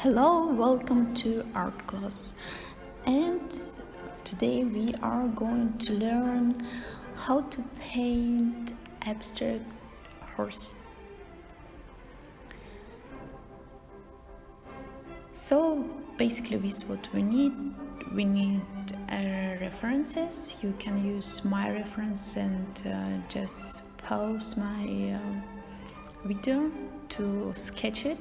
Hello, welcome to art class, and today we are going to learn how to paint abstract horse. So basically this is what we need. We need references. You can use my reference and just pause my video to sketch it.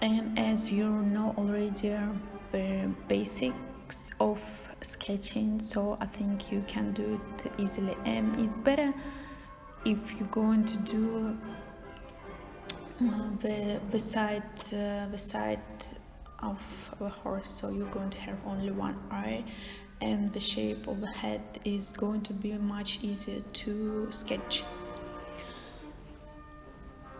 And as you know already the basics of sketching, so I think you can do it easily, and it's better if you're going to do the side of the horse, so you're going to have only one eye, and the shape of the head is going to be much easier to sketch.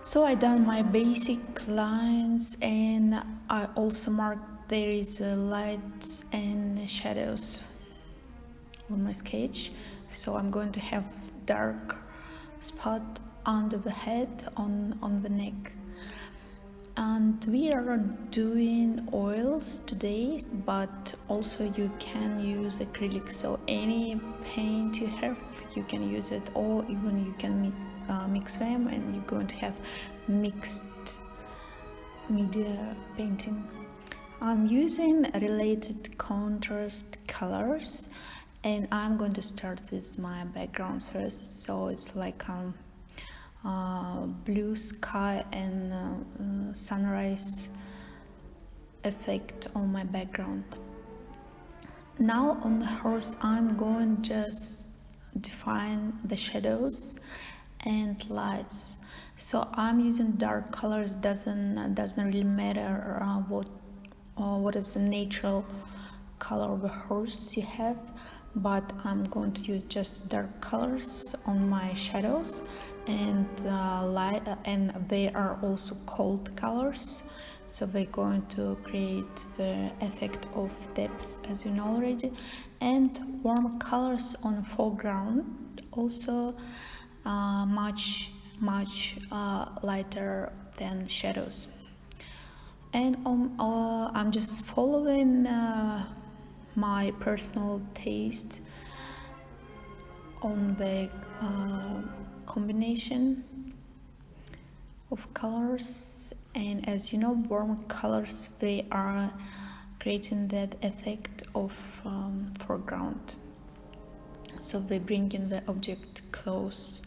So I done my basic lines, and I also marked there is lights and shadows on my sketch. So I'm going to have dark spot under the head, on the neck. And we are doing oils today, but also you can use acrylic, so any paint you have you can use it, or even you can mix them, and you're going to have mixed media painting. I'm using related contrast colors, and I'm going to start with my background first. So it's like blue sky and sunrise effect on my background. Now on the horse I'm going just define the shadows and lights. So I'm using dark colors. Doesn't really matter what is the natural color of the horse you have, but I'm going to use just dark colors on my shadows, and light, and they are also cold colors, so they're going to create the effect of depth, as you know already, and warm colors on the foreground, also much lighter than shadows. And I'm just following my personal taste on the combination of colors. And as you know, warm colors, they are creating that effect of foreground, so they bring in the object close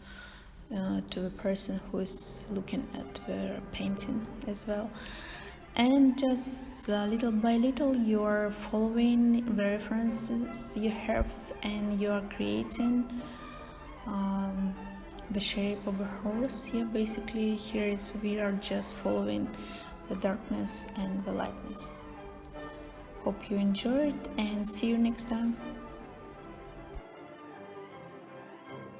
to the person who is looking at the painting as well. And just little by little you are following the references you have, and you are creating the shape of a horse. Here basically we are just following the darkness and the lightness. Hope you enjoyed, and see you next time.